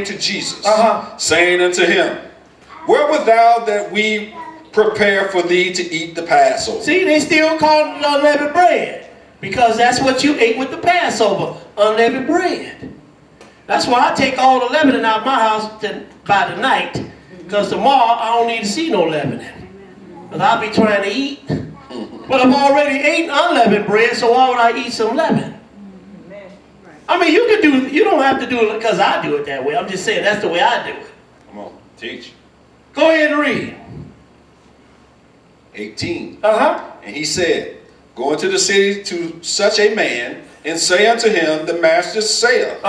to Jesus, saying unto him, where wert thou that we prepare for thee to eat the Passover? See, they still call it unleavened bread, because that's what you ate with the Passover, unleavened bread. That's why I take all the leavening out of my house by the night, because tomorrow I don't need to see no leavening, because I'll be trying to eat. But I've already eaten unleavened bread, so why would I eat some leaven? I mean, you don't have to do it because I do it that way. I'm just saying that's the way I do it. Come on, teach. Go ahead and read. 18. And he said, go into the city to such a man, and say unto him, the master saith,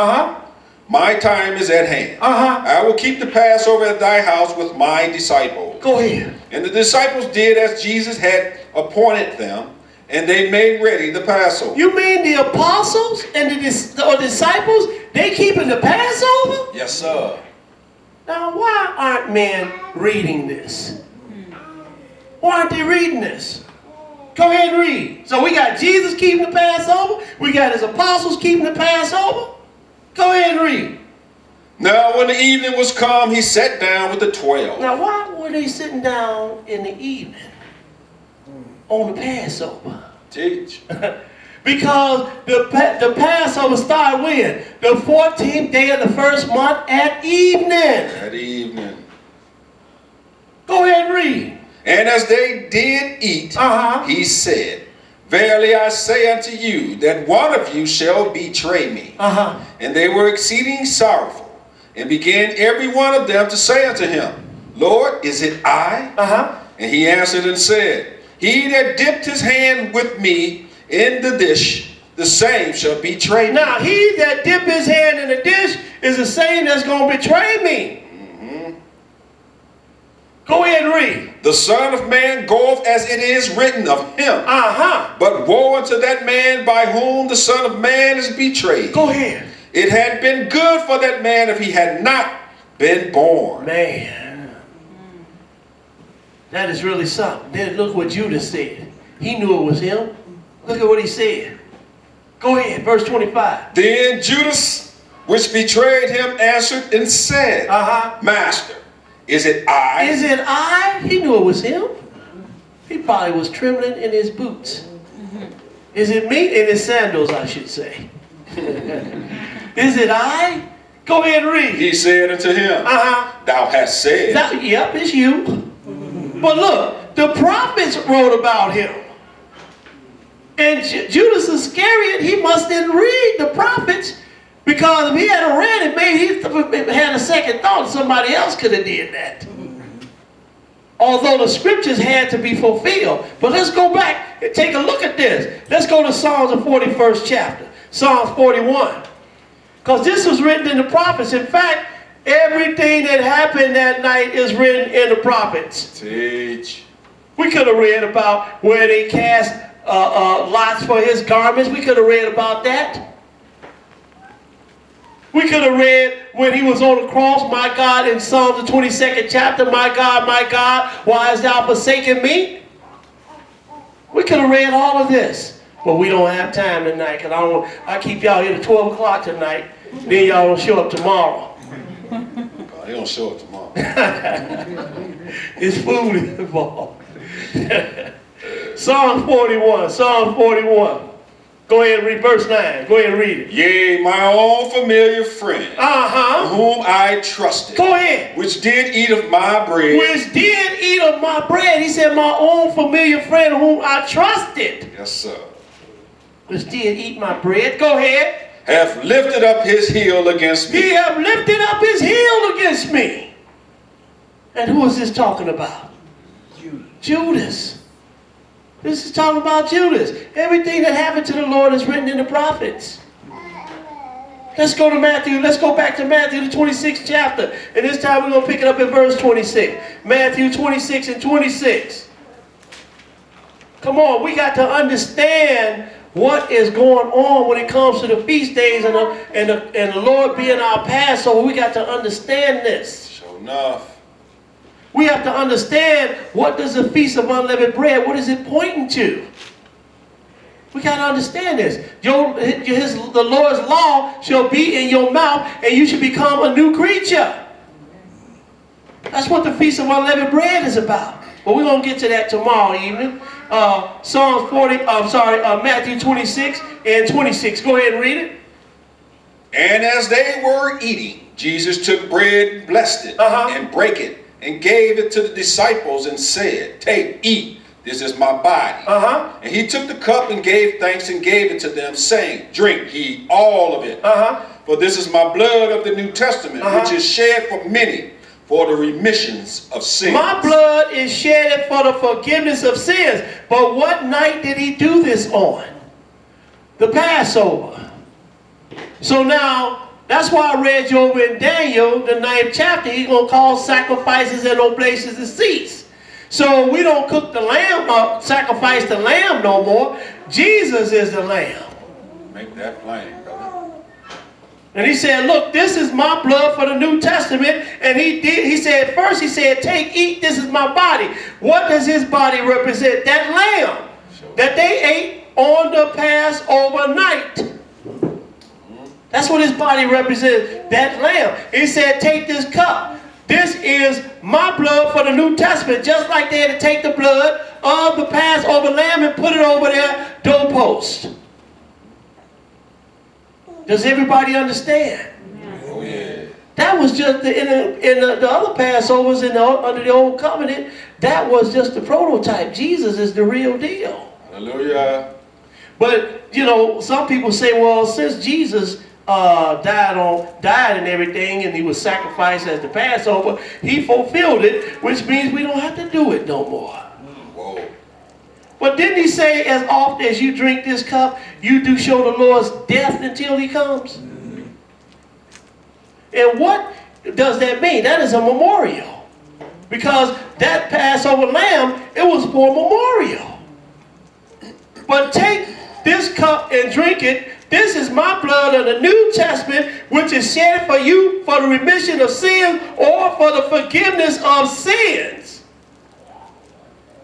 my time is at hand. I will keep the Passover at thy house with my disciples. Go ahead. And the disciples did as Jesus had appointed them, and they made ready the Passover. You mean the apostles and the disciples, they keeping the Passover? Yes, sir. Now, why aren't men reading this? Why aren't they reading this? Go ahead and read. So we got Jesus keeping the Passover. We got his apostles keeping the Passover. Go ahead and read. Now, when the evening was come, he sat down with the 12. Now, why were they sitting down in the evening on the Passover? Teach. Because the Passover started when? The 14th day of the first month at evening. At evening. Go ahead and read. And as they did eat, he said, verily I say unto you, that one of you shall betray me. And they were exceeding sorrowful, and began every one of them to say unto him, Lord, is it I? And he answered and said, he that dipped his hand with me in the dish, the same shall betray me. Now, he that dipped his hand in the dish is the same that's going to betray me. Go ahead and read. The Son of Man goeth as it is written of him. But woe unto that man by whom the Son of Man is betrayed. Go ahead. It had been good for that man if he had not been born. Man, that is really something. Then look what Judas said. He knew it was him. Look at what he said. Go ahead, verse 25. Then Judas, which betrayed him, answered and said, Master, is it I? Is it I? He knew it was him. He probably was trembling in his boots. Is it me? In his sandals, I should say. Is it I? Go ahead and read. He said unto him, Thou hast said. Yep, it's you. But look, the prophets wrote about him. And Judas Iscariot, he must then read the prophets, because if he had read it, maybe he had a second thought. Somebody else could have did that. Although the scriptures had to be fulfilled. But let's go back and take a look at this. Let's go to Psalms, the 41st chapter. Psalms 41. Because this was written in the prophets. In fact, everything that happened that night is written in the prophets. Teach. We could have read about where they cast lots for his garments. We could have read about that. We could have read when he was on the cross, my God, in Psalms the 22nd chapter, my God, why hast thou forsaken me? We could have read all of this, but we don't have time tonight, because I keep y'all here to 12 o'clock tonight, then y'all don't show up tomorrow. They don't show up tomorrow. It's food involved. Psalm 41. Go ahead and read verse 9. Go ahead and read it. Yea, my own familiar friend, whom I trusted. Go ahead. Which did eat of my bread. Which did eat of my bread. He said, my own familiar friend whom I trusted. Yes, sir. Which did eat my bread. Go ahead. Hath lifted up his heel against me. He hath lifted up his heel against me. And who is this talking about? Judas. This is talking about Judas. Everything that happened to the Lord is written in the prophets. Let's go to Matthew. Let's go back to Matthew, the 26th chapter. And this time we're going to pick it up in verse 26. Matthew 26 and 26. Come on, we got to understand what is going on when it comes to the feast days and the Lord being our Passover. We got to understand this. Sure enough. We have to understand, what does the Feast of Unleavened Bread, what is it pointing to? We got to understand this. The Lord's law shall be in your mouth, and you should become a new creature. That's what the Feast of Unleavened Bread is about. But we're going to get to that tomorrow evening. Matthew 26 and 26. Go ahead and read it. And as they were eating, Jesus took bread, blessed it, and brake it, and gave it to the disciples and said, take, eat, this is my body. And he took the cup and gave thanks and gave it to them, saying, drink ye all of it. For this is my blood of the New Testament, which is shed for many for the remissions of sins. My blood is shed for the forgiveness of sins. But what night did he do this on? The Passover. So now, that's why I read you over in Daniel, the 9th chapter, he's going to cause sacrifices and oblations to cease. So we don't cook the lamb, sacrifice the lamb no more. Jesus is the lamb. Make that plain, brother. And he said, look, this is my blood for the New Testament. And he said, first he said, take, eat, this is my body. What does his body represent? That lamb that they ate on the Passover night. That's what his body represents, that lamb. He said, take this cup. This is my blood for the New Testament. Just like they had to take the blood of the Passover lamb and put it over their doorpost. Does everybody understand? Oh, yeah. That was just in the other Passovers under the old covenant. That was just the prototype. Jesus is the real deal. Hallelujah. But you know, some people say, well, since Jesus died and everything, and he was sacrificed as the Passover, he fulfilled it, which means we don't have to do it no more. Whoa. But didn't he say, as often as you drink this cup, you do show the Lord's death until he comes? And what does that mean? That is a memorial. Because that Passover lamb, it was for a memorial. But take this cup and drink it. This is my blood of the New Testament, which is shed for you for the remission of sins or for the forgiveness of sins.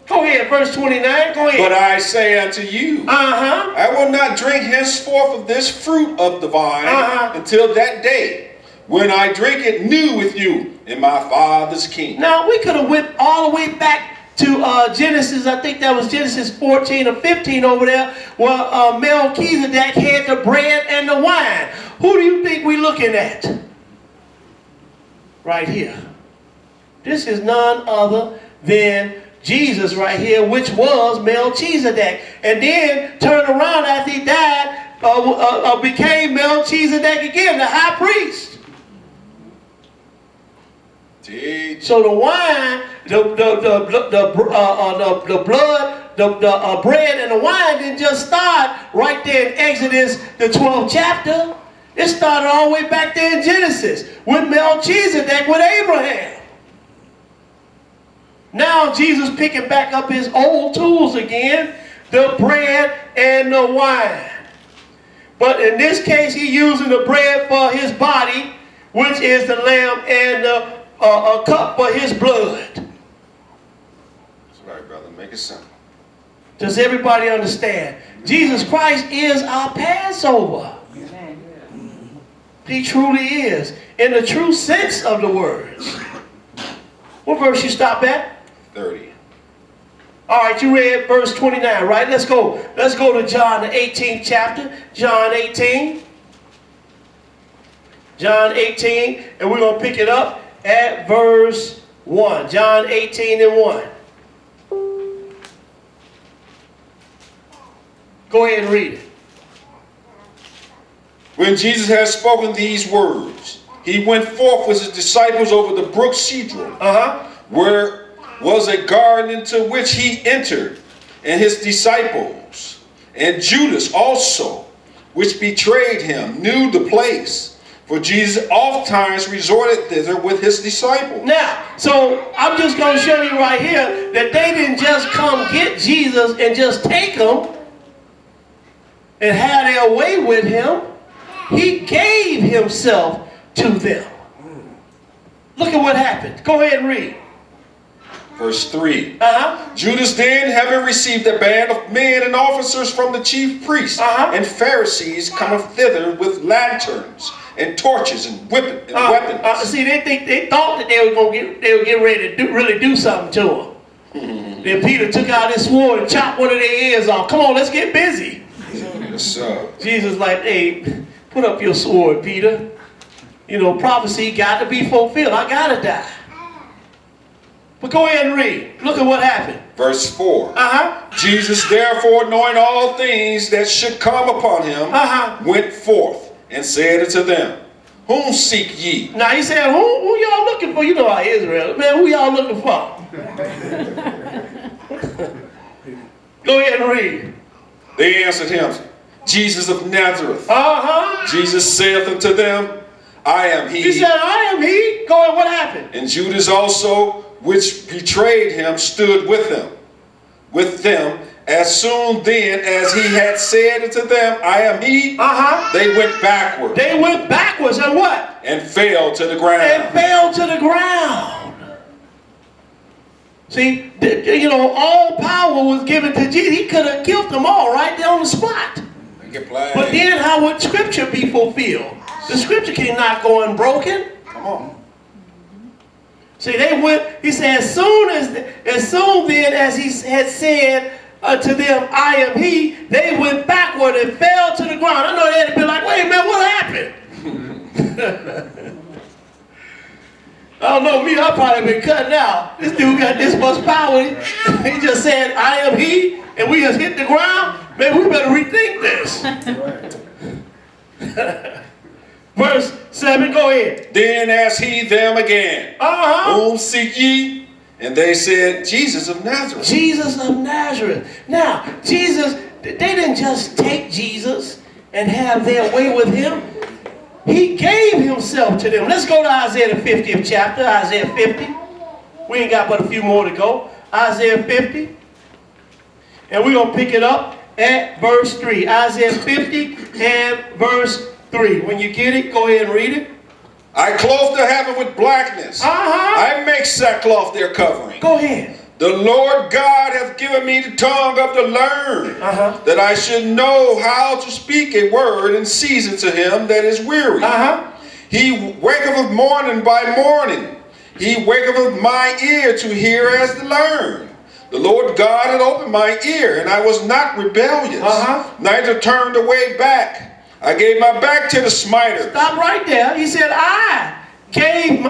Go ahead, verse 29. Go ahead. But I say unto you, I will not drink henceforth of this fruit of the vine until that day when I drink it new with you in my Father's kingdom. Now, we could have went all the way back to Genesis, I think that was Genesis 14 or 15 over there, where Melchizedek had the bread and the wine. Who do you think we're looking at? Right here. This is none other than Jesus right here, which was Melchizedek. And then turned around after he died, became Melchizedek again, the high priest. So the wine, the blood, the bread and the wine didn't just start right there in Exodus, the 12th chapter. It started all the way back there in Genesis with Melchizedek, with Abraham. Now Jesus picking back up his old tools again, the bread and the wine. But in this case, he's using the bread for his body, which is the lamb, and a cup for his blood. That's right, brother. Make it simple. Does everybody understand? Jesus Christ is our Passover. Amen. He truly is, in the true sense of the words. What verse you stop at? 30. All right, you read verse 29, right? Let's go. Let's go to John, the 18th chapter. John 18. John 18, and we're going to pick it up at verse 1. John 18 and 1. Go ahead and read it. When Jesus had spoken these words, he went forth with his disciples over the brook Cedron, where was a garden into which he entered, and his disciples, and Judas also, which betrayed him, knew the place. For Jesus oftentimes resorted thither with his disciples. Now, so I'm just going to show you right here that they didn't just come get Jesus and just take him and have their way with him. He gave himself to them. Look at what happened. Go ahead and read. Verse 3. Judas then, having received a band of men and officers from the chief priests and Pharisees, cometh thither with lanterns and torches and weapons. See, they thought that they were getting ready to really do something to him. Then Peter took out his sword and chopped one of their ears off. Come on, let's get busy. Yes, sir. Jesus like, hey, put up your sword, Peter. You know, prophecy got to be fulfilled. I got to die. But go ahead and read. Look at what happened. Verse 4. Jesus, therefore, knowing all things that should come upon him, went forth and said unto them, whom seek ye? Now he said, who y'all looking for? You know how Israel, man, who y'all looking for? Go ahead and read. They answered him, Jesus of Nazareth. Jesus saith unto them, I am he. He said, I am he. Go ahead, what happened? And Judas also, which betrayed him, stood with them. As soon then as he had said unto them, I am he, they went backward. They went backwards and what? And fell to the ground. And fell to the ground. See, you know, all power was given to Jesus. He could have killed them all right there on the spot. But then how would Scripture be fulfilled? The Scripture cannot go unbroken. Come on. See, they went, he said, as soon then as he had said to them, I am he, they went backward and fell to the ground. I know they had to be like, wait a minute, what happened? I don't know, me, I've probably been cutting out. This dude got this much power. He just said, I am he, and we just hit the ground. Man, we better rethink this. Verse 7, go ahead. Then asked he them again, whom seek ye? And they said, Jesus of Nazareth. Jesus of Nazareth. Now, Jesus, they didn't just take Jesus and have their way with him. He gave himself to them. Let's go to Isaiah the 50th chapter, Isaiah 50. We ain't got but a few more to go. Isaiah 50. And we're going to pick it up at verse 3. Isaiah 50 and verse 3. When you get it, go ahead and read it. I clothe the heaven with blackness. I make sackcloth their covering. Go ahead. The Lord God hath given me the tongue of the learned, that I should know how to speak a word in season to him that is weary. He waketh morning by morning. He waketh my ear to hear as the learned. The Lord God had opened my ear, and I was not rebellious, neither turned away back. I gave my back to the smiters. Stop right there. He said, I gave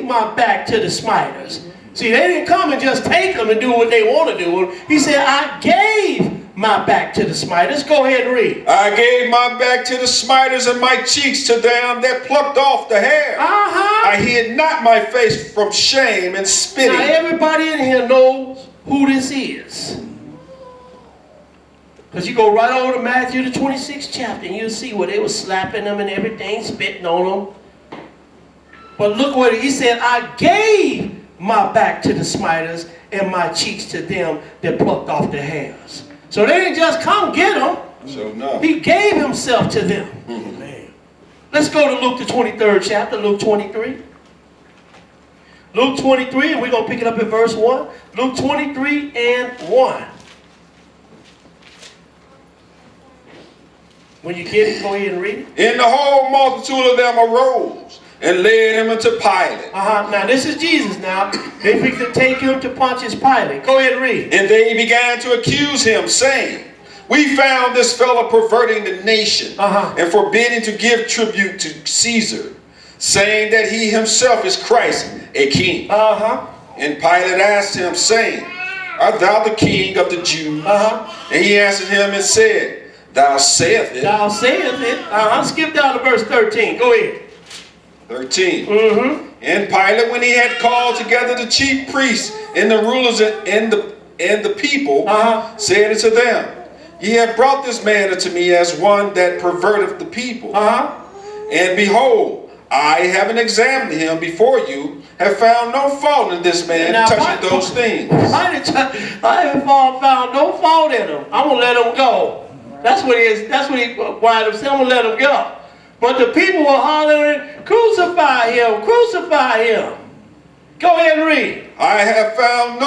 my back to the smiters. See, they didn't come and just take them and do what they want to do. He said, I gave my back to the smiters. Go ahead and read. I gave my back to the smiters and my cheeks to them that plucked off the hair. I hid not my face from shame and spitting. Now, everybody in here knows who this is. Because you go right over to Matthew the 26th chapter and you'll see where they were slapping them and everything, spitting on them. But look what he said, I gave my back to the smiters and my cheeks to them that plucked off their hairs. So they didn't just come get them. So no. He gave himself to them. Let's go to Luke the 23rd chapter, Luke 23. Luke 23, and we're going to pick it up at verse 1. Luke 23 and 1. When you get it, go ahead and read it. And the whole multitude of them arose and led him unto Pilate. Now this is Jesus now. They fixed to take him to Pontius Pilate. Go ahead and read. And they began to accuse him, saying, we found this fellow perverting the nation and forbidding to give tribute to Caesar, saying that he himself is Christ, a king. And Pilate asked him, saying, art thou the king of the Jews? And he answered him and said, thou sayest it. Thou sayest it. Skip down to verse 13. Go ahead. 13. And Pilate, when he had called together the chief priests and the rulers and the people, said unto them, ye have brought this man unto me as one that perverteth the people. And behold, I, having examined him before you, have found no fault in this man touching those things. I haven't found no fault in him. I'm going to let him go. That's what he wired up saying, I'm going to let him go. But the people were hollering, crucify him, Go ahead and read. I have found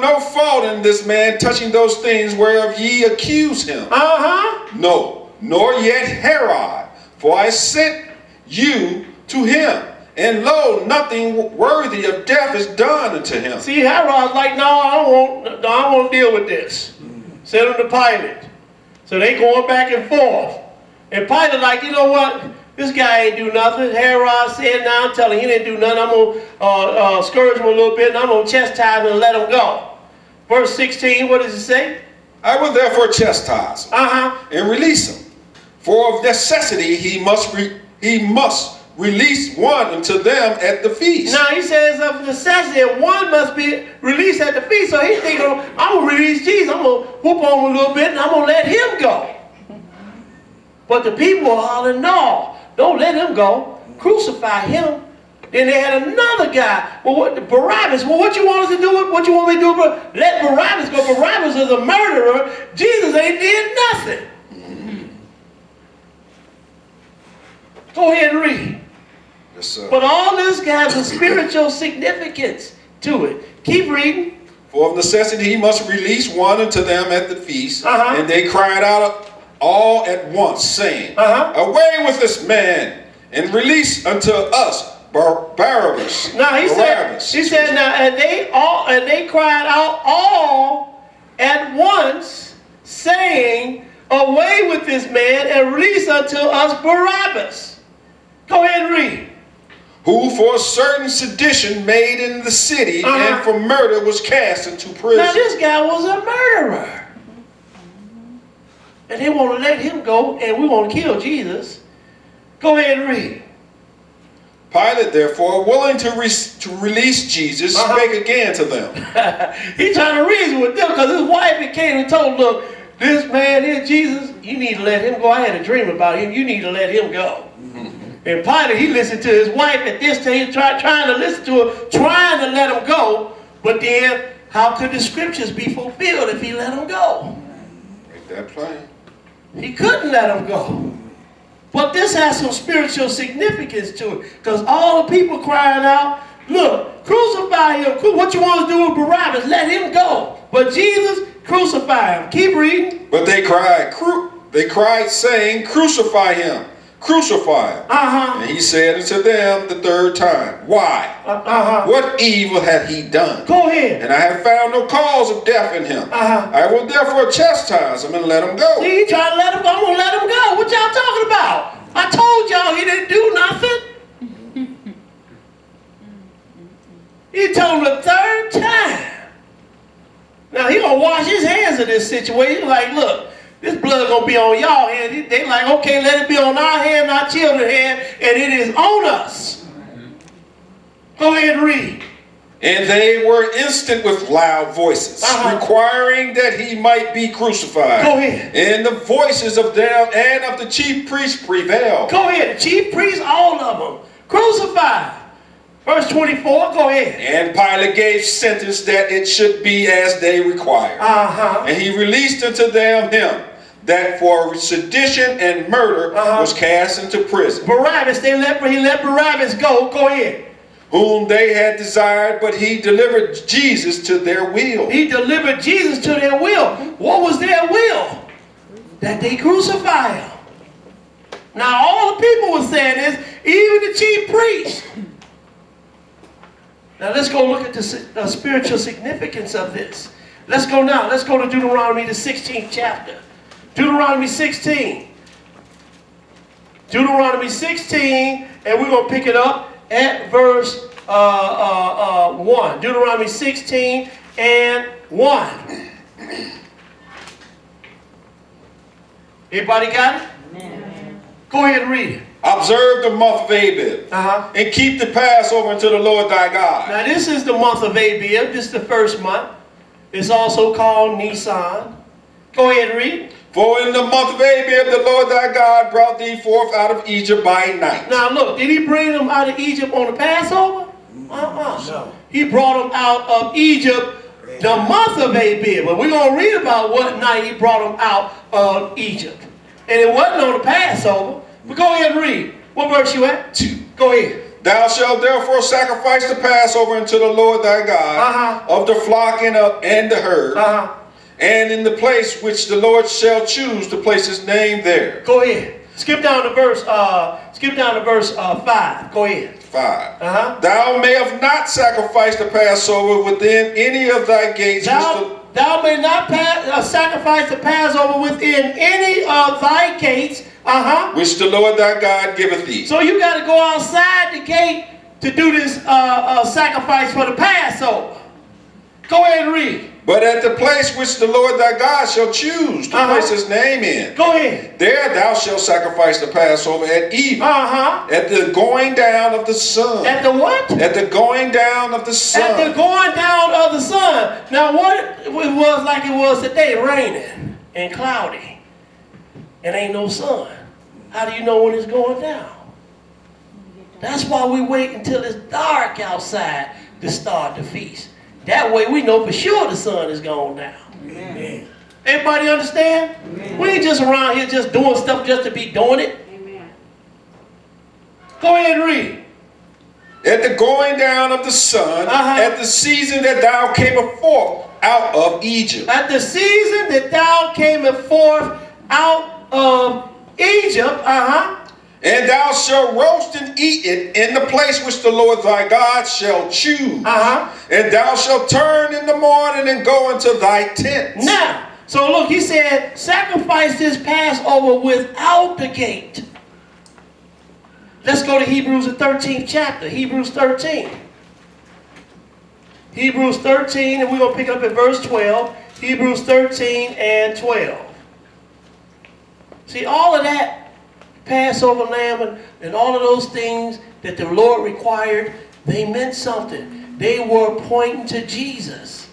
no fault in this man touching those things whereof ye accuse him. No, nor yet Herod, for I sent you to him, and lo, nothing worthy of death is done unto him. See, Herod's like, no, I don't want to deal with this. Send him to Pilate. So they going back and forth. And Pilate like, you know what? This guy ain't do nothing. Herod said, now I'm telling you, he didn't do nothing. I'm going to scourge him a little bit, and I'm going to chastise him and let him go. Verse 16, what does it say? I will therefore chastise him and release him. For of necessity he must release one unto them at the feast. Now he says of necessity one must be released at the feast. So he's thinking, I'm going to release Jesus. I'm going to whoop on him a little bit, and I'm going to let him go. But the people are hollering, no, don't let him go. Crucify him. Then they had another guy. Well, Barabbas. Well, what you want us to do? What you want me to do? Let Barabbas go. Barabbas is a murderer. Jesus ain't did nothing. Go ahead and read. Yes, sir. But all this has a spiritual significance to it. Keep reading. For of necessity he must release one unto them at the feast. Uh-huh. And they cried out all at once, saying, Away with this man, and release unto us Barabbas. Now he said, now and they cried out all at once, saying, Away with this man, and release unto us Barabbas. Go ahead and read. Who for a certain sedition made in the city and for murder was cast into prison. Now this guy was a murderer. And they want to let him go, and we want to kill Jesus. Go ahead and read. Pilate, therefore, willing to release Jesus, spake again to them. He's trying to reason with them because his wife came and told him, look, this man is Jesus. You need to let him go. I had a dream about him. You need to let him go. And Pilate, he listened to his wife at this stage, trying to listen to her, trying to let him go. But then, how could the scriptures be fulfilled if he let him go? Make that plain. He couldn't let him go. But this has some spiritual significance to it. Because all the people crying out, look, crucify him. What you want to do with Barabbas? Let him go. But Jesus, crucify him. Keep reading. But they cried, saying, Crucify him. Crucify him. And he said unto them the third time, Why? What evil hath he done? Go ahead. And I have found no cause of death in him. I will therefore chastise him and let him go. See, he trying to let him go. I'm going to let him go. What y'all talking about? I told y'all he didn't do nothing. He told him the third time. Now he going to wash his hands of this situation. Like, look. This blood gonna be on y'all hands. They like, okay, let it be on our hand, our children's hand, and it is on us. Go ahead and read. And they were instant with loud voices, requiring that he might be crucified. Go ahead. And the voices of them and of the chief priests prevailed. Go ahead. The chief priests, all of them, crucified. Verse 24, go ahead. And Pilate gave sentence that it should be as they required. And he released unto them him that for sedition and murder was cast into prison. Barabbas, he let Barabbas go. Go ahead. Whom they had desired, but he delivered Jesus to their will. He delivered Jesus to their will. What was their will? That they crucify him. Now all the people were saying this, even the chief priests. Now let's go look at the spiritual significance of this. Let's go now. Let's go to Deuteronomy, the 16th chapter. Deuteronomy 16. Deuteronomy 16, and we're going to pick it up at verse 1. Deuteronomy 16 and 1. Everybody got it? Amen. Go ahead and read it. Observe the month of Abib, and keep the Passover unto the Lord thy God. Now this is the month of Abib. This is the first month. It's also called Nisan. Go ahead and read. For in the month of Abib the Lord thy God brought thee forth out of Egypt by night. Now look, did he bring them out of Egypt on the Passover? No. He brought them out of Egypt the month of Abib. But we're going to read about what night he brought them out of Egypt. And it wasn't on the Passover. But go ahead and read. What verse you at? 2. Go ahead. Thou shalt therefore sacrifice the Passover unto the Lord thy God of the flock and the herd, and in the place which the Lord shall choose to place his name there. Go ahead. Skip down to verse 5. Go ahead. 5. Thou mayest not sacrifice the Passover within any of thy gates. Thou may not sacrifice the Passover within any of thy gates. Which the Lord thy God giveth thee. So you got to go outside the gate to do this sacrifice for the Passover. Go ahead and read. But at the place which the Lord thy God shall choose to place his name in. Go ahead. There thou shalt sacrifice the Passover at even. At the going down of the sun. At the what? At the going down of the sun. At the going down of the sun. Now what it was like it was today, raining and cloudy. And ain't no sun. How do you know when it's going down? That's why we wait until it's dark outside to start the feast. That way we know for sure the sun is going down. Amen. Everybody understand? Amen. We ain't just around here just doing stuff just to be doing it. Amen. Go ahead and read. At the going down of the sun, at the season that thou camest forth out of Egypt. At the season that thou camest forth out of Egypt, and thou shalt roast and eat it in the place which the Lord thy God shall choose. And thou shalt turn in the morning and go into thy tents. Now, so look, he said, sacrifice this Passover without the gate. Let's go to Hebrews, the 13th chapter. Hebrews 13. Hebrews 13, and we're going to pick up at verse 12. Hebrews 13 and 12. See, all of that Passover lamb and all of those things that the Lord required, they meant something. They were pointing to Jesus.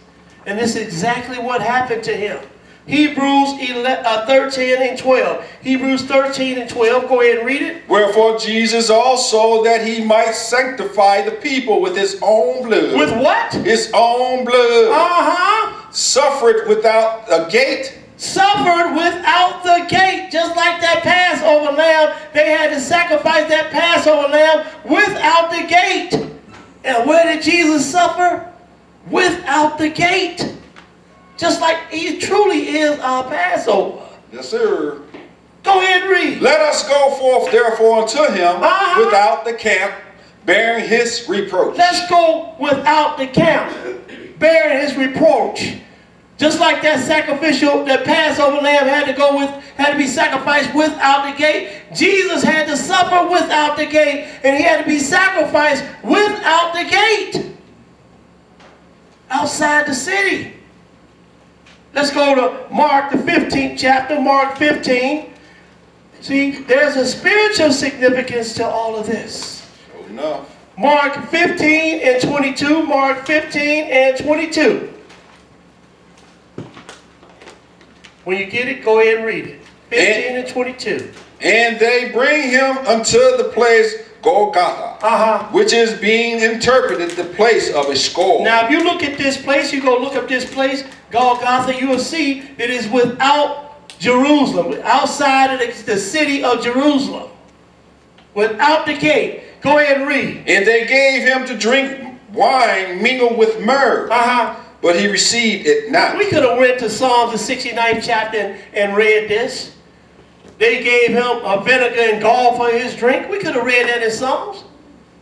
And this is exactly what happened to him. Hebrews 13 and 12. Hebrews 13 and 12. Go ahead and read it. Wherefore Jesus also, that he might sanctify the people with his own blood. With what? His own blood. Suffered without a gate. Suffered without the gate. Just like that Passover lamb, they had to sacrifice that Passover lamb without the gate. And where did Jesus suffer? Without the gate. Just like he truly is our Passover. Yes, sir. Go ahead and read. Let us go forth therefore unto him without the camp, bearing his reproach. Let's go without the camp, bearing his reproach. Just like that Passover lamb had to be sacrificed without the gate. Jesus had to suffer without the gate, and he had to be sacrificed without the gate. Outside the city. Let's go to Mark, the 15th chapter, Mark 15. See, there's a spiritual significance to all of this. Sure enough. Mark 15 and 22. Mark 15 and 22. When you get it, go ahead and read it. 15 and 22. And they bring him unto the place Golgotha, which is being interpreted the place of a skull. Now, if you look at this place, you go look up this place, Golgotha, you will see that it's without Jerusalem, outside of the city of Jerusalem, without the gate. Go ahead and read. And they gave him to drink wine mingled with myrrh. But he received it not. We could have went to Psalms, the 69th chapter, and read this. They gave him a vinegar and gall for his drink. We could have read that in Psalms.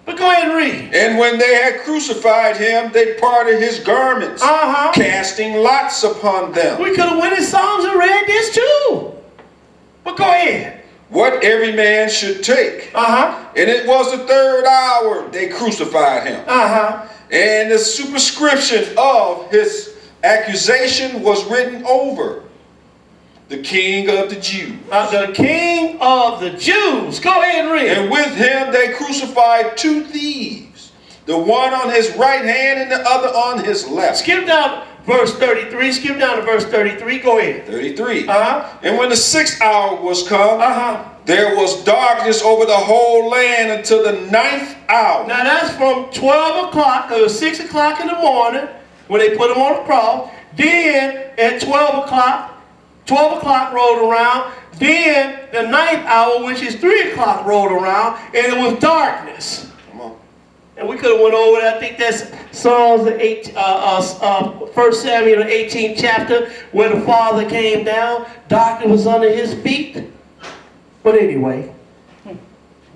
But go ahead and read. And when they had crucified him, they parted his garments, casting lots upon them. We could have went in Psalms and read this too. But go ahead. What every man should take. And it was the 3rd hour they crucified him. And the superscription of his accusation was written over. The King of the Jews. The King of the Jews. Go ahead and read. And with him they crucified 2 thieves. The one on his right hand and the other on his left. Skip down verse 33. Skip down to verse 33. Go ahead. 33. And when the 6th hour was come, there was darkness over the whole land until the 9th hour. Now that's from 12 o'clock or 6 o'clock in the morning when they put him on the cross. Then at 12 o'clock rolled around. Then the 9th hour, which is 3 o'clock, rolled around, and it was darkness. could have went over that. I think that's Psalms 1 Samuel, the 18th chapter, where the Father came down. Darkness was under his feet. But anyway,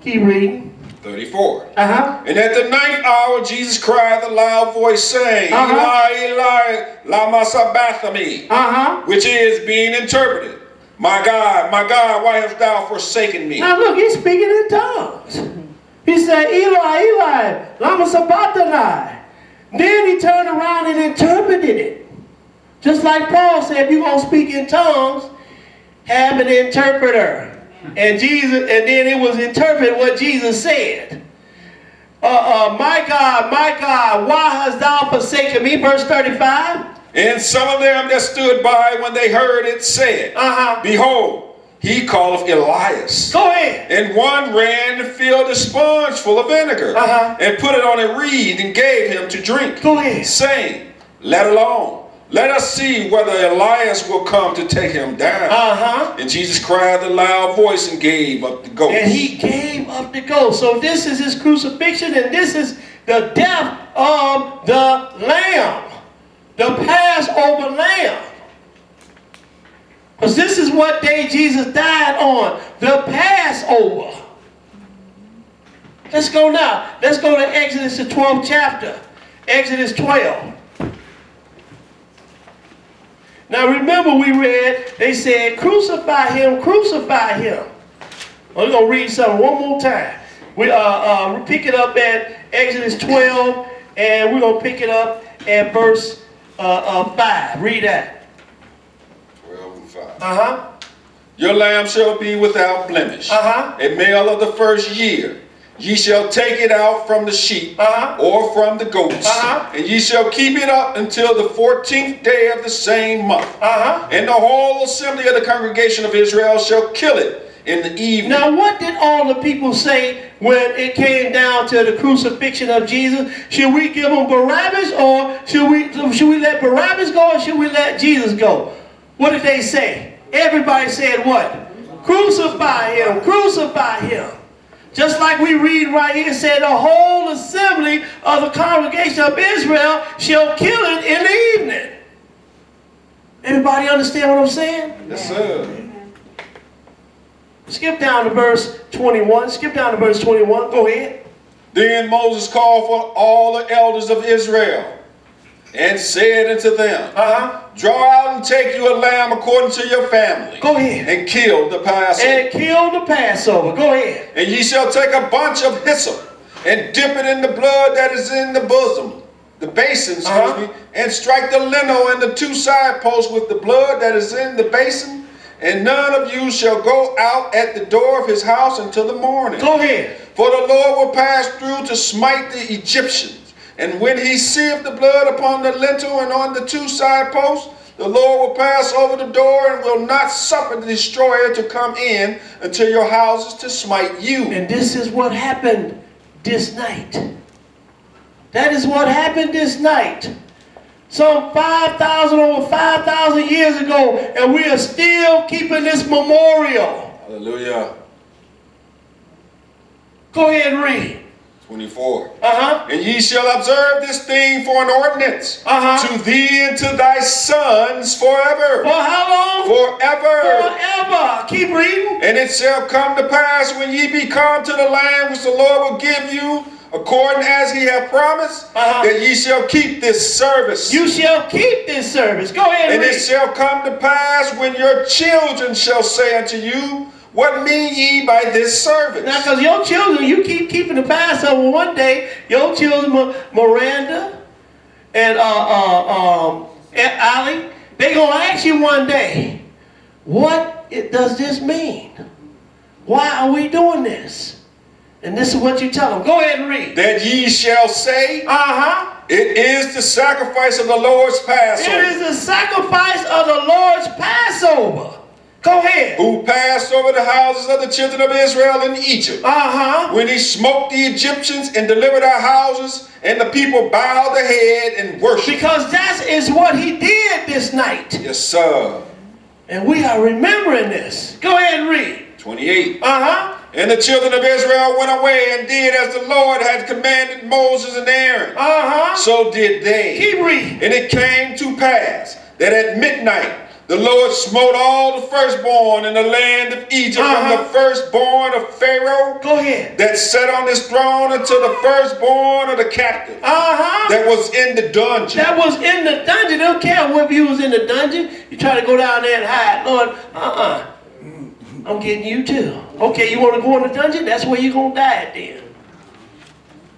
keep reading. 34. Uh-huh. And at the 9th hour, Jesus cried with a loud voice, saying, Eli, Eli, lama sabachthani, which is being interpreted, my God, why hast thou forsaken me? Now look, he's speaking in tongues. He said, Eli, Eli, lama sabachthani. Then he turned around and interpreted it. Just like Paul said, if you're going to speak in tongues, have an interpreter. And then it was interpreted what Jesus said. My God, why hast thou forsaken me? Verse 35. And some of them that stood by when they heard it said, Behold, he calleth Elias. Go ahead. And one ran and filled a sponge full of vinegar and put it on a reed and gave him to drink. Go ahead. Saying, Let alone. Let us see whether Elias will come to take him down. And Jesus cried with a loud voice and gave up the ghost. And he gave up the ghost. So this is his crucifixion, and this is the death of the Lamb. The Passover Lamb. Because this is what day Jesus died on. The Passover. Let's go now. Let's go to Exodus, the 12th chapter. Exodus 12. Now remember we read, they said, crucify him, crucify him. We're going to read something one more time. We pick it up at Exodus 12, and we're going to pick it up at verse 5. Read that. 12 and 5. Your lamb shall be without blemish, a male of the first year. Ye shall take it out from the sheep or from the goats, and ye shall keep it up until the 14th day of the same month. And the whole assembly of the congregation of Israel shall kill it in the evening. Now what did all the people say when it came down to the crucifixion of Jesus? Should we give them Barabbas, or should we let Barabbas go, or should we let Jesus go? What did they say? Everybody said what? Crucify him, crucify him. Just like we read right here, it said the whole assembly of the congregation of Israel shall kill it in the evening. Everybody understand what I'm saying? Yes, sir. Skip down to verse 21. Skip down to verse 21. Go ahead. Then Moses called for all the elders of Israel and said unto them, Draw out and take you a lamb according to your family. Go ahead. And kill the Passover. And kill the Passover. Go ahead. And ye shall take a bunch of hyssop and dip it in the blood that is in the bosom, the basin, excuse me, and strike the lintel and the two side posts with the blood that is in the basin. And none of you shall go out at the door of his house until the morning. Go ahead. For the Lord will pass through to smite the Egyptians. And when he seeth the blood upon the lintel and on the two side posts, the Lord will pass over the door and will not suffer the destroyer to come in until your houses to smite you. And this is what happened this night. That is what happened this night. Some over 5,000 years ago, and we are still keeping this memorial. Hallelujah. Go ahead and read. 24. And ye shall observe this thing for an ordinance to thee and to thy sons forever. For how long? Forever. Forever. Keep reading. And it shall come to pass when ye be come to the land which the Lord will give you, according as he hath promised, that ye shall keep this service. You shall keep this service. Go ahead and read. it shall come to pass when your children shall say unto you, What mean ye by this service? Now, because your children, you keep keeping the Passover, one day, your children, Miranda and Ali, they're going to ask you one day, what does this mean? Why are we doing this? And this is what you tell them. Go ahead and read. That ye shall say, it is the sacrifice of the Lord's Passover. It is the sacrifice of the Lord's Passover. Go ahead. Who passed over the houses of the children of Israel in Egypt. When he smote the Egyptians and delivered our houses, and the people bowed their head and worshiped. Because that is what he did this night. Yes, sir. And we are remembering this. Go ahead and read. 28. And the children of Israel went away and did as the Lord had commanded Moses and Aaron. So did they. Keep reading. And it came to pass that at midnight the Lord smote all the firstborn in the land of Egypt, from the firstborn of Pharaoh that sat on his throne until the firstborn of the captive that was in the dungeon. That was in the dungeon. They don't care whether you was in the dungeon. You try to go down there and hide. Lord, I'm getting you too. Okay, you want to go in the dungeon? That's where you're going to die at then.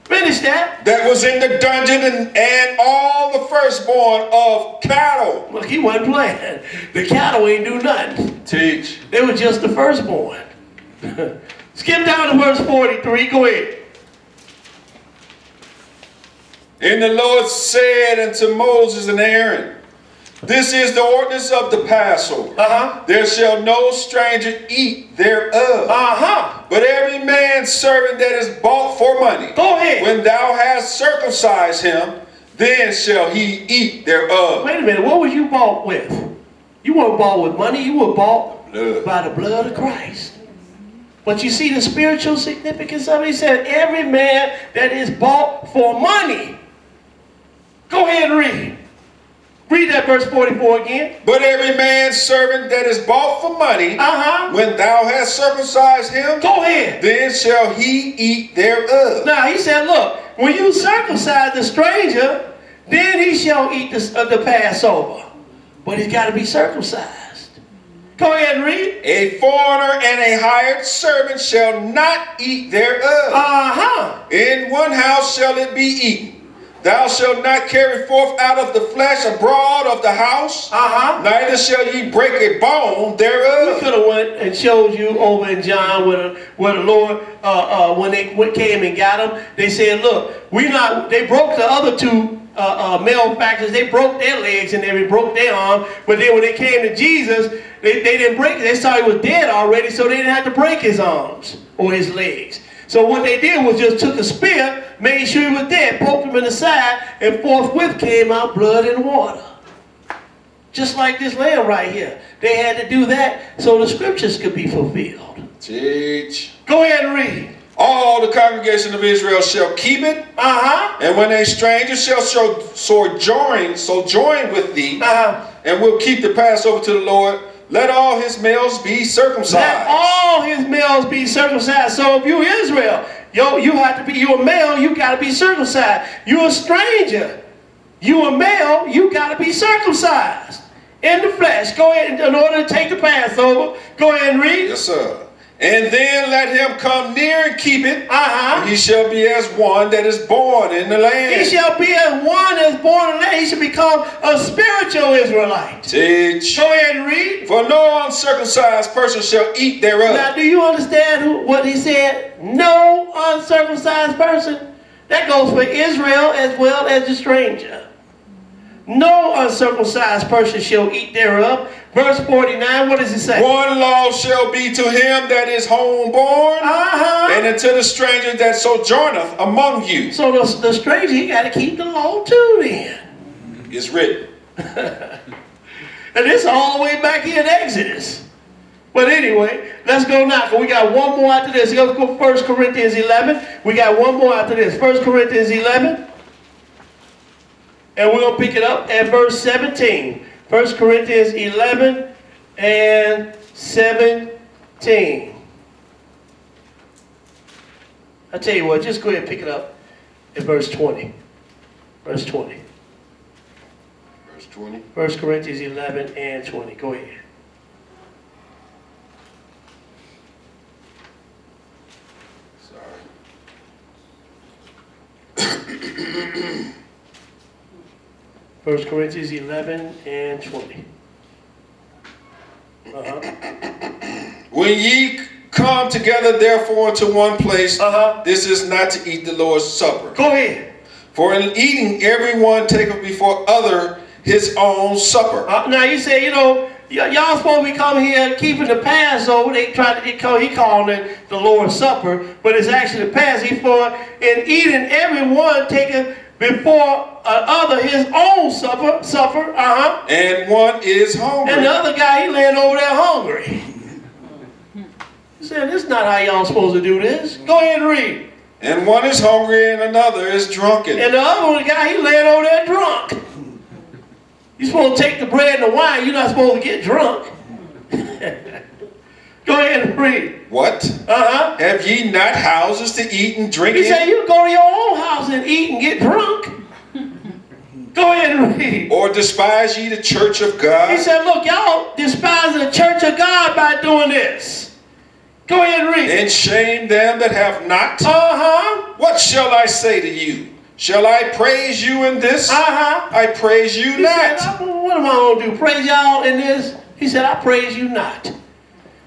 Finish that. That was in the dungeon, and all the firstborn of cattle. Look, he wasn't playing. The cattle ain't do nothing. Teach. They were just the firstborn. Skip down to verse 43. Go ahead. And the Lord said unto Moses and Aaron, this is the ordinance of the Passover. There shall no stranger eat thereof. But every man's servant that is bought for money, go ahead. When thou hast circumcised him, then shall he eat thereof. Wait a minute, what was you bought with? You weren't bought with money, you were bought by the blood of Christ. But you see the spiritual significance of it? He said, every man that is bought for money. Go ahead and read. Read that verse 44 again. But every man's servant that is bought for money, when thou hast circumcised him, go ahead, then shall he eat thereof. Now he said, look, when you circumcise the stranger, then he shall eat the Passover. But he's got to be circumcised. Go ahead and read. A foreigner and a hired servant shall not eat thereof. In one house shall it be eaten. Thou shalt not carry forth out of the flesh abroad of the house, neither shall ye break a bone thereof. We could have went and showed you over in John where the Lord, when they came and got them, they said, look, they broke the other two malefactors, they broke their legs and they broke their arm, but then when they came to Jesus, they didn't break it. They saw he was dead already, so they didn't have to break his arms or his legs. So what they did was just took a spear, made sure he was dead, poked him in the side, and forthwith came out blood and water. Just like this lamb right here. They had to do that so the scriptures could be fulfilled. Teach. Go ahead and read. All the congregation of Israel shall keep it. And when a stranger shall sojourn with thee, and will keep the Passover to the Lord, let all his males be circumcised. Let all his males be circumcised. So if you Israel, you have to be, you're a male, you got to be circumcised. You're a stranger. You a male, you got to be circumcised. In the flesh. Go ahead, in order to take the Passover. Go ahead and read. Yes, sir. And then let him come near and keep it. And he shall be as one that is born in the land. He shall be as one that is born in the land. He shall become a spiritual Israelite. Teach. Go ahead and read. For no uncircumcised person shall eat thereof. Now, do you understand what he said? No uncircumcised person. That goes for Israel as well as the stranger. No uncircumcised person shall eat thereof. Verse 49, what does it say? One law shall be to him that is homeborn, and unto the stranger that sojourneth among you. So the stranger, he got to keep the law too then. It's written. And this all the way back here in Exodus. But anyway, let's go now. We got one more after this. Let's go 1 Corinthians 11. We got one more after this. 1 Corinthians 11. And we're going to pick it up at verse 17. 1 Corinthians 11 and 17. I'll tell you what, just go ahead and pick it up at verse 20. Verse 20. Verse 20. 1 Corinthians 11 and 20. Go ahead. Sorry. 1 Corinthians 11 and 20. When ye come together therefore into one place, this is not to eat the Lord's Supper. Go ahead. For in eating everyone taketh before other his own supper. Now you say, y'all supposed to be coming here keeping the Passover. He calling it the Lord's Supper, but it's actually the Passover. For in eating everyone taketh before other his own supper, And one is hungry. and the other guy, he laying over there hungry. said, this is not how y'all supposed to do this. Go ahead and read. And one is hungry and another is drunken. And the other one, guy, he laying over there drunk. You're supposed to take the bread and the wine. You're not supposed to get drunk. Go ahead and read. What? Have ye not houses to eat and drink in? He said, you go to your own house and eat and get drunk. Go ahead and read. Or despise ye the church of God? He said, look, y'all despise the church of God by doing this. Go ahead and read. And shame them that have not? What shall I say to you? Shall I praise you in this? I praise you he not. Said, what am I going to do? Praise y'all in this? He said, I praise you not.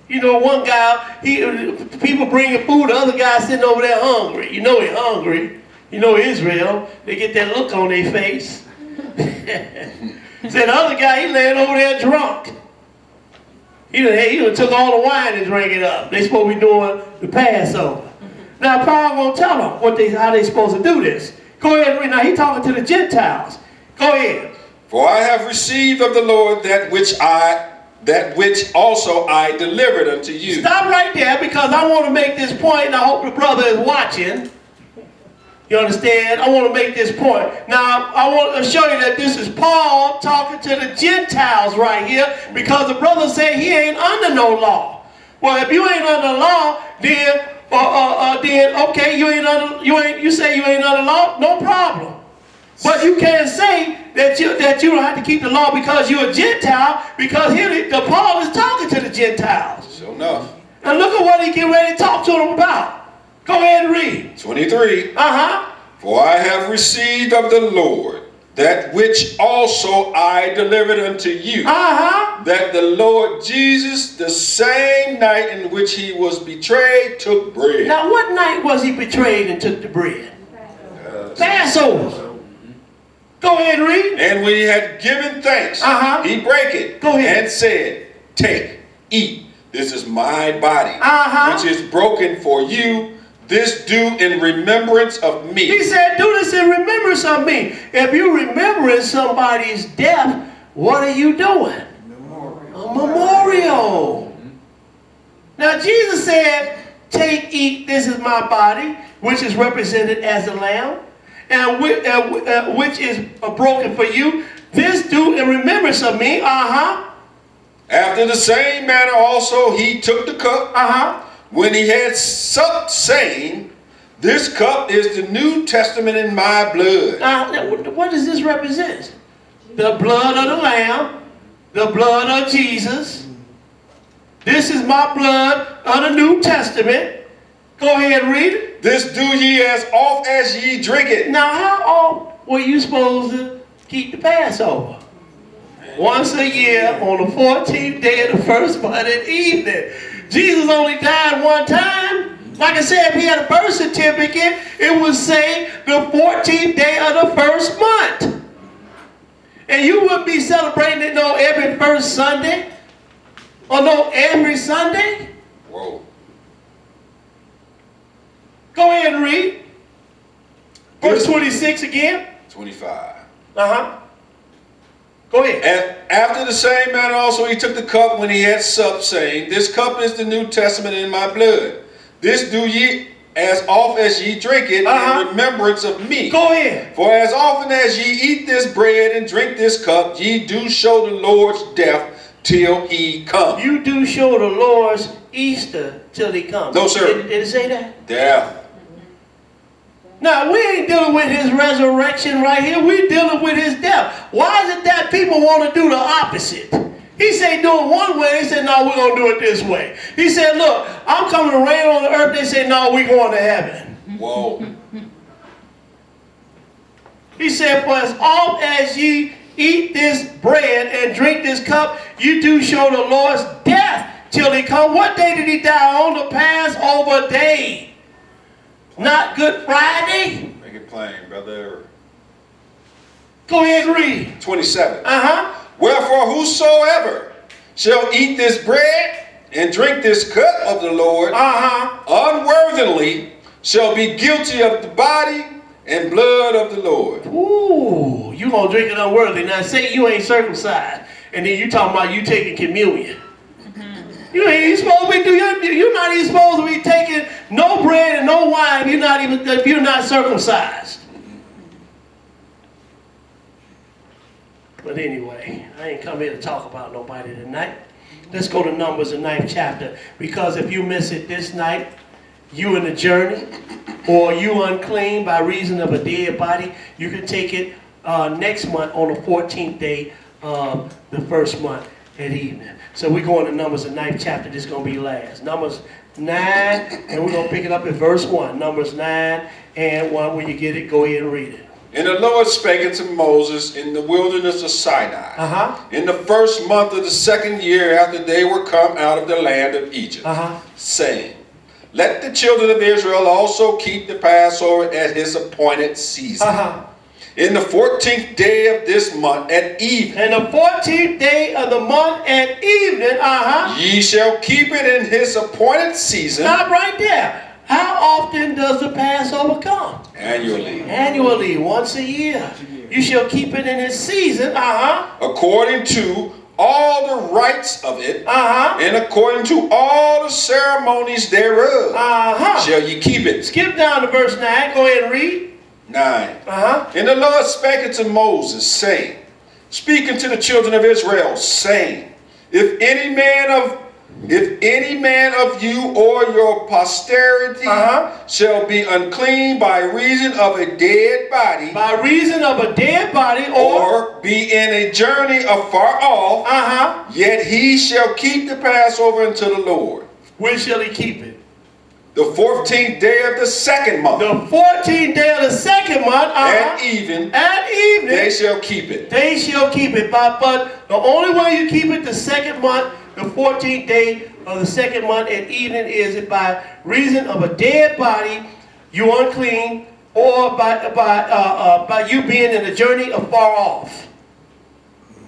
You know, one guy, people bringing food, the other guy sitting over there hungry. You know he's hungry. You know Israel, they get that look on their face. Said the other guy, he laying over there drunk. He done took all the wine and drank it up. They supposed to be doing the Passover. Now Paul gonna tell them how they supposed to do this. Go ahead and read. Now he talking to the Gentiles. Go ahead. For I have received of the Lord that which also I delivered unto you. Stop right there, because I want to make this point, and I hope the brother is watching. You understand? I want to make this point. Now, I want to show you that this is Paul talking to the Gentiles right here, because the brother said he ain't under no law. Well, if you ain't under law, then okay, you say you ain't under law, no problem. But you can't say that you don't have to keep the law because you're a Gentile, because here Paul is talking to the Gentiles. Sure enough. And look at what he get ready to talk to them about. Go ahead and read. 23. For I have received of the Lord that which also I delivered unto you. That the Lord Jesus, the same night in which he was betrayed, took bread. Now, what night was he betrayed and took the bread? Passover. Go ahead and read. And when he had given thanks, he brake it. Go ahead. And said, take, eat. This is my body, which is broken for you. This do in remembrance of me. He said, do this in remembrance of me. If you remembering somebody's death, what are you doing? A memorial. Now Jesus said, take, eat, this is my body, which is represented as a lamb, and which is broken for you. This do in remembrance of me. After the same manner also he took the cup. When he had supped, saying, this cup is the New Testament in my blood. What does this represent? The blood of the Lamb, the blood of Jesus. This is my blood of the New Testament. Go ahead and read it. This do ye as oft as ye drink it. Now, how oft were you supposed to keep the Passover? Once a year on the 14th day of the first month at evening. Jesus only died one time. Like I said, if he had a birth certificate, it would say the 14th day of the first month. And you wouldn't be celebrating it every first Sunday or every Sunday. Whoa. Go ahead and read. Verse 26 again. 25. Go ahead. And after the same manner also he took the cup when he had supped, saying, this cup is the New Testament in my blood. This do ye as oft as ye drink it in remembrance of me. Go ahead. For as often as ye eat this bread and drink this cup, ye do show the Lord's death till he come. You do show the Lord's Easter till he comes. No, sir. Did it say that? Death. Now, we ain't dealing with his resurrection right here. We're dealing with his death. Why is it that people want to do the opposite? He said do it one way. They said, no, we're going to do it this way. He said, look, I'm coming to reign on the earth. They said, no, we're going to heaven. Whoa. He said, for as oft as ye eat this bread and drink this cup, you do show the Lord's death till he come. What day did he die on? The Passover day. Not Good Friday. Make it plain, brother. Go ahead and read. 27. Wherefore whosoever shall eat this bread and drink this cup of the Lord unworthily shall be guilty of the body and blood of the Lord. Ooh, you gonna drink it unworthy. Now say you ain't circumcised, and then you talking about you taking communion. You ain't supposed to be you're not even supposed to be taking no bread and no wine if you're not circumcised. But anyway, I ain't come here to talk about nobody tonight. Let's go to Numbers, the 9th chapter. Because if you miss it this night, you in a journey, or you unclean by reason of a dead body, you can take it next month on the 14th day of the first month at evening. So we're going to Numbers, the 9th chapter. This is going to be last. Numbers 9, and we're going to pick it up at verse 1. Numbers 9 and 1. When you get it, go ahead and read it. And the Lord spake unto Moses in the wilderness of Sinai, in the first month of the 2nd year after they were come out of the land of Egypt, saying, Let the children of Israel also keep the Passover at his appointed season. In the 14th day of this month at evening. And the 14th day of the month at evening, ye shall keep it in his appointed season. Stop right there. How often does the Passover come? Annually. Annually, once a year. You shall keep it in its season, according to all the rites of it, and according to all the ceremonies thereof, shall ye keep it. Skip down to verse 9. Go ahead and read. 9. And the Lord spake unto Moses, saying, speaking to the children of Israel, saying, If any man of you or your posterity shall be unclean by reason of a dead body, or be in a journey afar off, yet he shall keep the Passover unto the Lord. When shall he keep it? The 14th day of the 2nd month. The 14th day of the 2nd month. At evening. They shall keep it. They shall keep it. But the only way you keep it the 2nd month, the 14th day of the 2nd month at evening, is it by reason of a dead body, you unclean, or by you being in a journey afar off.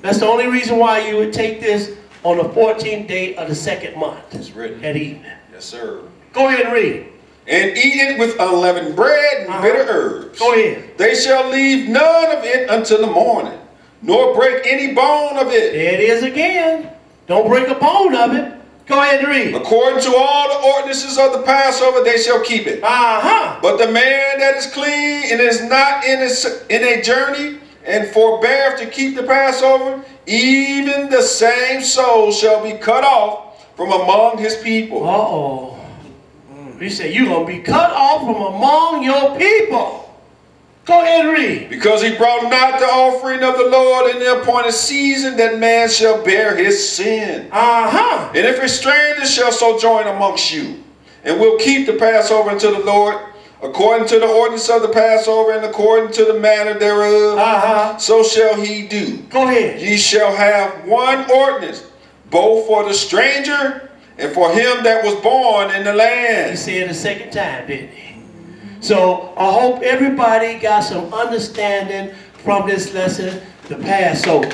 That's the only reason why you would take this on the 14th day of the 2nd month. It's written. At evening. Yes, sir. Go ahead and read. And eat it with unleavened bread and bitter herbs. Go ahead. They shall leave none of it until the morning, nor break any bone of it. There it is again. Don't break a bone of it. Go ahead and read. According to all the ordinances of the Passover, they shall keep it. But the man that is clean and is not in a journey and forbeareth to keep the Passover, even the same soul shall be cut off from among his people. He said, you're going to be cut off from among your people. Go ahead and read. Because he brought not the offering of the Lord in the appointed season, that man shall bear his sin. And if a stranger shall sojourn amongst you, and will keep the Passover unto the Lord, according to the ordinance of the Passover, and according to the manner thereof, so shall he do. Go ahead. Ye shall have one ordinance, both for the stranger and for him that was born in the land. He said it a second time, didn't he? So I hope everybody got some understanding from this lesson, the Passover.